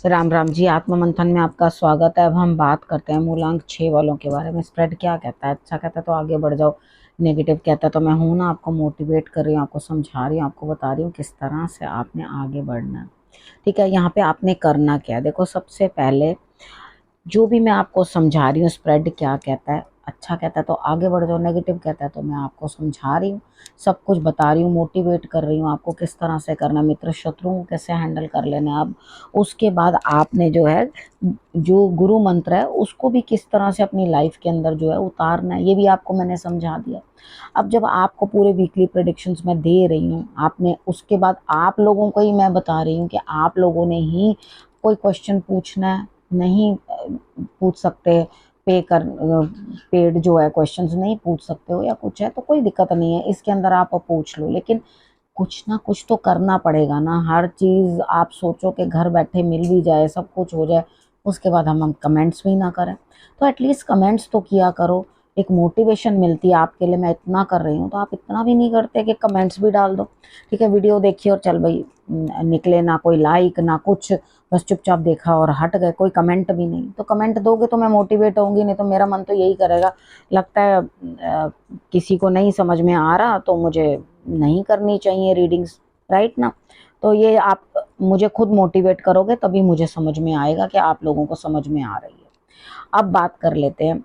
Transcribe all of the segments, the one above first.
राम राम जी। आत्म मंथन में आपका स्वागत है। अब हम बात करते हैं मूलांक 6 वालों के बारे में। स्प्रेड क्या कहता है? अच्छा कहता है तो आगे बढ़ जाओ, नेगेटिव कहता है तो मैं हूं ना, आपको मोटिवेट कर रही हूँ, आपको समझा रही हूँ, आपको बता रही हूँ किस तरह से आपने आगे बढ़ना है। ठीक है, यहाँ पे आपने करना क्या है? देखो, सबसे पहले जो भी मैं आपको समझा रही हूँ, स्प्रेड क्या कहता है, अच्छा कहता है तो आगे बढ़ जाओ, नेगेटिव कहता है तो मैं आपको समझा रही हूँ, सब कुछ बता रही हूँ, मोटिवेट कर रही हूँ आपको किस तरह से करना है, मित्र शत्रुओं को कैसे हैंडल कर लेना है। अब उसके बाद आपने जो है, जो गुरु मंत्र है उसको भी किस तरह से अपनी लाइफ के अंदर जो है उतारना है, ये भी आपको मैंने समझा दिया। अब जब आपको पूरे वीकली प्रेडिक्शंस मैं दे रही हूँ, आपने उसके बाद आप लोगों को ही मैं बता रही हूँ कि आप लोगों ने ही कोई क्वेश्चन पूछना है, नहीं पूछ सकते, पेड जो है क्वेश्चंस नहीं पूछ सकते हो या कुछ है तो कोई दिक्कत नहीं है, इसके अंदर आप पूछ लो, लेकिन कुछ ना कुछ तो करना पड़ेगा ना। हर चीज आप सोचो कि घर बैठे मिल भी जाए, सब कुछ हो जाए, उसके बाद हम कमेंट्स भी ना करें, तो एटलीस्ट कमेंट्स तो किया करो। एक मोटिवेशन मिलती है आपके लिए, मैं इतना कर रही हूँ तो आप इतना भी नहीं करते कि कमेंट्स भी डाल दो। ठीक है, वीडियो देखिए और चल भाई निकले, ना कोई लाइक ना कुछ, बस चुपचाप देखा और हट गए, कोई कमेंट भी नहीं। तो कमेंट दोगे तो मैं मोटिवेट होंगी, नहीं तो मेरा मन तो यही करेगा, लगता है किसी को नहीं समझ में आ रहा तो मुझे नहीं करनी चाहिए रीडिंग्स, राइट ना। तो ये आप मुझे खुद मोटिवेट करोगे तभी मुझे समझ में आएगा कि आप लोगों को समझ में आ रही है। अब बात कर लेते हैं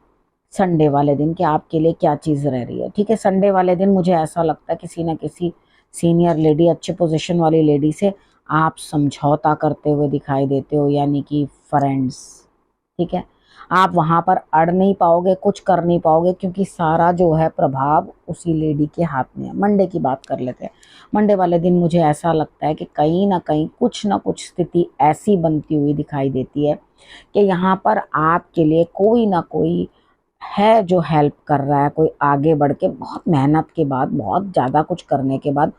संडे वाले दिन कि आपके लिए क्या चीज़ रह रही है। ठीक है, संडे वाले दिन मुझे ऐसा लगता है किसी ना किसी सीनियर लेडी, अच्छे पोजीशन वाली लेडी से आप समझौता करते हुए दिखाई देते हो, यानी कि फ्रेंड्स। ठीक है, आप वहां पर अड़ नहीं पाओगे, कुछ कर नहीं पाओगे, क्योंकि सारा जो है प्रभाव उसी लेडी के हाथ में है। मंडे की बात कर लेते हैं। मंडे वाले दिन मुझे ऐसा लगता है कि कहीं ना कुछ स्थिति ऐसी बनती हुई दिखाई देती है कि यहाँ पर आपके लिए कोई ना कोई है जो हेल्प कर रहा है, कोई आगे बढ़ के बहुत मेहनत के बाद, बहुत ज़्यादा कुछ करने के बाद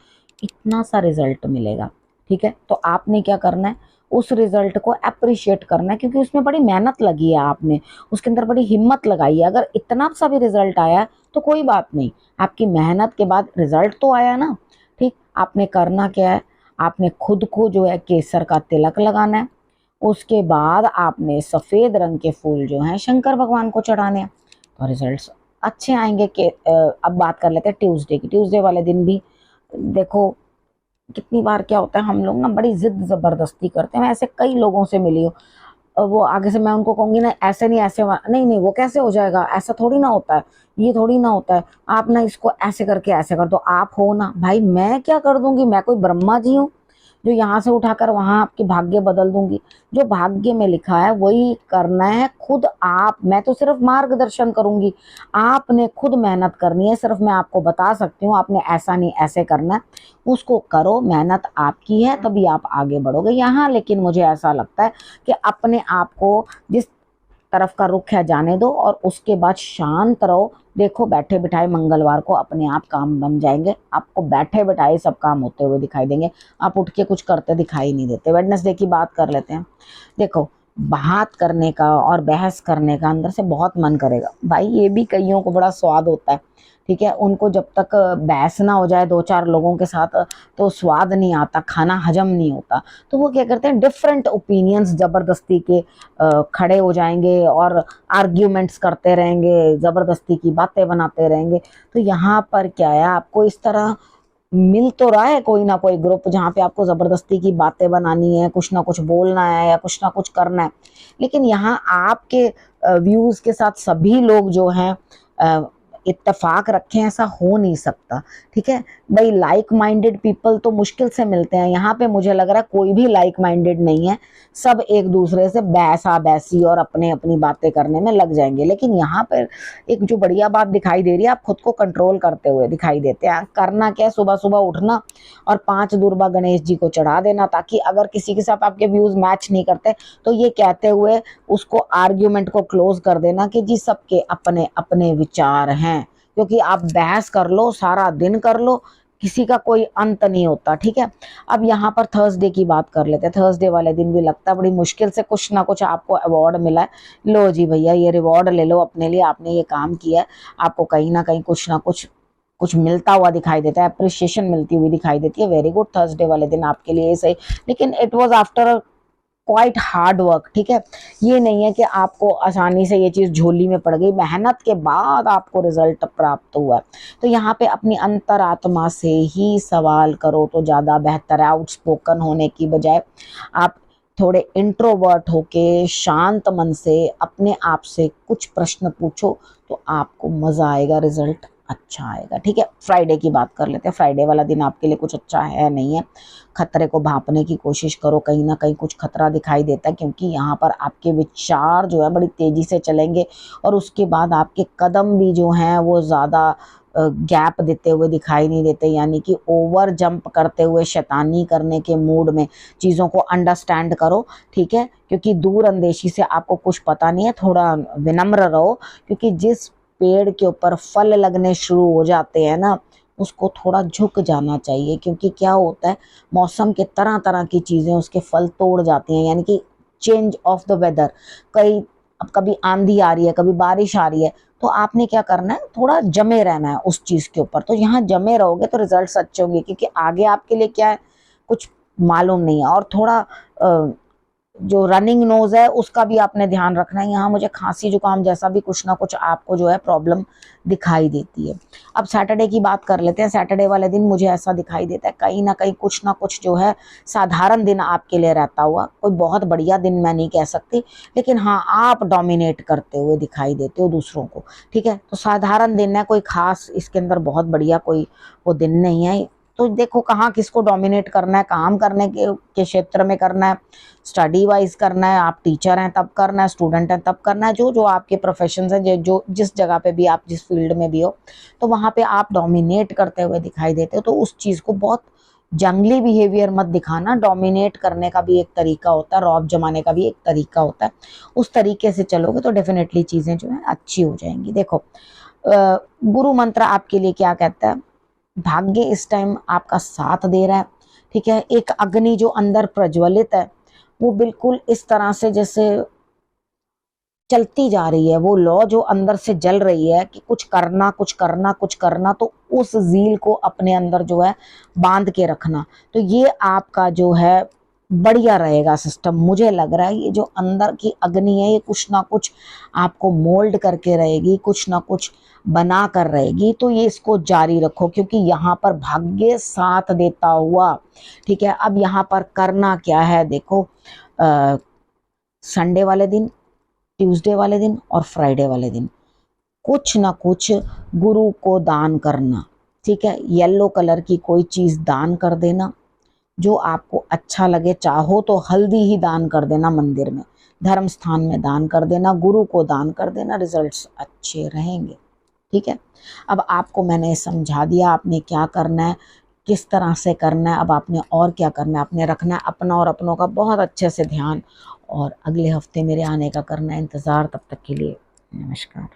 इतना सा रिजल्ट मिलेगा। ठीक है, तो आपने क्या करना है, उस रिजल्ट को अप्रिशिएट करना है, क्योंकि उसमें बड़ी मेहनत लगी है, आपने उसके अंदर बड़ी हिम्मत लगाई है। अगर इतना सा भी रिजल्ट आया है तो कोई बात नहीं, आपकी मेहनत के बाद रिजल्ट तो आया ना। ठीक, आपने करना क्या है, आपने खुद को जो है केसर का तिलक लगाना है, उसके बाद आपने सफेद रंग के फूल जो हैं शंकर भगवान को चढ़ाने हैं, तो रिजल्ट्स अच्छे आएंगे। के अब बात कर लेते हैं ट्यूसडे की। ट्यूसडे वाले दिन भी देखो, कितनी बार क्या होता है, हम लोग ना बड़ी जिद जबरदस्ती करते हैं। मैं ऐसे कई लोगों से मिली हूँ, वो आगे से मैं उनको कहूंगी ना ऐसे नहीं, ऐसे नहीं नहीं, वो कैसे हो जाएगा, ऐसा थोड़ी ना होता है, ये थोड़ी ना होता है, आप ना इसको ऐसे करके ऐसे कर दो। आप हो ना भाई, मैं क्या कर दूंगी, मैं कोई ब्रह्मा जी हूँ जो यहाँ से उठाकर वहां आपके भाग्य बदल दूंगी? जो भाग्य में लिखा है वही करना है खुद आप, मैं तो सिर्फ मार्गदर्शन करूंगी, आपने खुद मेहनत करनी है। सिर्फ मैं आपको बता सकती हूँ आपने ऐसा नहीं ऐसे करना है, उसको करो, मेहनत आपकी है तभी आप आगे बढ़ोगे यहाँ। लेकिन मुझे ऐसा लगता है कि अपने आप को जिस तरफ का रुख है जाने दो और उसके बाद शांत रहो। देखो, बैठे बिठाए मंगलवार को अपने आप काम बन जाएंगे, आपको बैठे बिठाए सब काम होते हुए दिखाई देंगे, आप उठ के कुछ करते दिखाई नहीं देते। वेडनेसडे की बात कर लेते हैं। देखो, बात करने का और बहस करने का अंदर से बहुत मन करेगा भाई, ये भी कईयों को बड़ा स्वाद होता है। ठीक है, उनको जब तक बहस ना हो जाए दो चार लोगों के साथ तो स्वाद नहीं आता, खाना हजम नहीं होता। तो वो क्या करते हैं, डिफरेंट ओपिनियंस जबरदस्ती के खड़े हो जाएंगे और आर्ग्यूमेंट्स करते रहेंगे, जबरदस्ती की बातें बनाते रहेंगे। तो यहाँ पर क्या है, आपको इस तरह मिल तो रहा है कोई ना कोई ग्रुप जहाँ पे आपको जबरदस्ती की बातें बनानी है, कुछ ना कुछ बोलना है या कुछ ना कुछ करना है, लेकिन यहाँ आपके व्यूज के साथ सभी लोग जो हैं इत्तेफाक रखें, ऐसा हो नहीं सकता। ठीक है भाई, लाइक माइंडेड पीपल तो मुश्किल से मिलते हैं, यहाँ पे मुझे लग रहा है कोई भी लाइक माइंडेड नहीं है, सब एक दूसरे से बहसा बहसी और अपने अपनी बातें करने में लग जाएंगे। लेकिन यहाँ पर एक जो बढ़िया बात दिखाई दे रही है, आप खुद को कंट्रोल करते हुए दिखाई देते हैं। करना क्या है, सुबह सुबह उठना और 5 दुर्बा गणेश जी को चढ़ा देना, ताकि अगर किसी के साथ आपके व्यूज मैच नहीं करते तो ये कहते हुए उसको आर्ग्यूमेंट को क्लोज कर देना कि जी सबके अपने अपने विचार हैं, क्योंकि आप बहस कर लो, सारा दिन कर लो, किसी का कोई अंत नहीं होता। ठीक है, अब यहाँ पर थर्सडे की बात कर लेते हैं। थर्सडे वाले दिन भी लगता है बड़ी मुश्किल से कुछ ना कुछ आपको अवार्ड मिला है, लो जी भैया ये रिवॉर्ड ले लो अपने लिए, आपने ये काम किया है, आपको कहीं ना कहीं कुछ ना कुछ मिलता हुआ दिखाई देता है, अप्रिशिएशन मिलती हुई दिखाई देती है। वेरी गुड, थर्सडे वाले दिन आपके लिए सही। लेकिन it was after quite hard work, ठीक है। ये नहीं है कि आपको आसानी से ये चीज़ झोली में पड़ गई, मेहनत के बाद आपको रिजल्ट प्राप्त हुआ है। तो यहाँ पे अपनी अंतरात्मा से ही सवाल करो तो ज़्यादा बेहतर है। आउटस्पोकन होने की बजाय आप थोड़े इंट्रोवर्ट होके शांत मन से अपने आप से कुछ प्रश्न पूछो तो आपको मज़ा आएगा, रिजल्ट अच्छा आएगा, ठीक है। फ्राइडे की बात कर लेते हैं। फ्राइडे वाला दिन आपके लिए कुछ अच्छा है नहीं है। खतरे को भांपने की कोशिश करो, कहीं ना कहीं कुछ खतरा दिखाई देता है, क्योंकि यहाँ पर आपके विचार जो है बड़ी तेजी से चलेंगे और उसके बाद आपके कदम भी जो हैं वो ज़्यादा गैप देते हुए दिखाई नहीं देते, यानी कि ओवर जंप करते हुए शैतानी करने के मूड में चीज़ों को अंडरस्टैंड करो, ठीक है। क्योंकि दूर अंदेशी से आपको कुछ पता नहीं है, थोड़ा विनम्र रहो, क्योंकि जिस पेड़ के ऊपर फल लगने शुरू हो जाते हैं ना, उसको थोड़ा झुक जाना चाहिए, क्योंकि क्या होता है मौसम के तरह तरह की चीज़ें उसके फल तोड़ जाती हैं, यानी कि चेंज ऑफ द वेदर। अब कभी आंधी आ रही है, कभी बारिश आ रही है, तो आपने क्या करना है, थोड़ा जमे रहना है उस चीज़ के ऊपर। तो यहाँ जमे रहोगे तो रिजल्ट्स अच्छे होंगे, क्योंकि आगे आपके लिए क्या है कुछ मालूम नहीं है। और थोड़ा जो रनिंग नोज है उसका भी आपने ध्यान रखना है। यहाँ मुझे खांसी जुकाम जैसा भी कुछ ना कुछ आपको जो है प्रॉब्लम दिखाई देती है। अब सैटरडे की बात कर लेते हैं। सैटरडे वाले दिन मुझे ऐसा दिखाई देता है कहीं ना कहीं कुछ ना कुछ जो है साधारण दिन आपके लिए रहता हुआ, कोई बहुत बढ़िया दिन मैं नहीं कह सकती, लेकिन हाँ आप डोमिनेट करते हुए दिखाई देते हो दूसरों को, ठीक है। तो साधारण दिन है, कोई खास इसके अंदर बहुत बढ़िया कोई वो दिन नहीं है। तो देखो कहाँ किसको डोमिनेट करना है, काम करने के क्षेत्र में करना है, स्टडी वाइज करना है, आप टीचर हैं तब करना है, स्टूडेंट हैं तब करना है, जो जो आपके प्रोफेशन है, जो जिस जगह पे भी आप जिस फील्ड में भी हो, तो वहाँ पे आप डोमिनेट करते हुए दिखाई देते हो। तो उस चीज़ को बहुत जंगली बिहेवियर मत दिखाना। डोमिनेट करने का भी एक तरीका होता है, रौब जमाने का भी एक तरीका होता है। उस तरीके से चलोगे तो डेफिनेटली चीज़ें जो है अच्छी हो जाएंगी। देखो गुरु मंत्र आपके लिए क्या कहता है, भाग्य इस टाइम आपका साथ दे रहा है, ठीक है। एक अग्नि जो अंदर प्रज्वलित है वो बिल्कुल इस तरह से जैसे चलती जा रही है, वो लौ जो अंदर से जल रही है कि कुछ करना कुछ करना कुछ करना, तो उस ज़ील को अपने अंदर जो है बांध के रखना। तो ये आपका जो है बढ़िया रहेगा सिस्टम। मुझे लग रहा है ये जो अंदर की अग्नि है ये कुछ ना कुछ आपको मोल्ड करके रहेगी, कुछ ना कुछ बना कर रहेगी। तो ये इसको जारी रखो, क्योंकि यहाँ पर भाग्य साथ देता हुआ, ठीक है। अब यहाँ पर करना क्या है, देखो संडे वाले दिन, ट्यूसडे वाले दिन और फ्राइडे वाले दिन कुछ ना कुछ गुरु को दान करना, ठीक है। येलो कलर की कोई चीज़ दान कर देना जो आपको अच्छा लगे। चाहो तो हल्दी ही दान कर देना, मंदिर में धर्म स्थान में दान कर देना, गुरु को दान कर देना, रिजल्ट्स अच्छे रहेंगे, ठीक है। अब आपको मैंने समझा दिया आपने क्या करना है, किस तरह से करना है। अब आपने और क्या करना है, आपने रखना है अपना और अपनों का बहुत अच्छे से ध्यान, और अगले हफ्ते मेरे आने का करना है इंतज़ार। तब तक के लिए नमस्कार।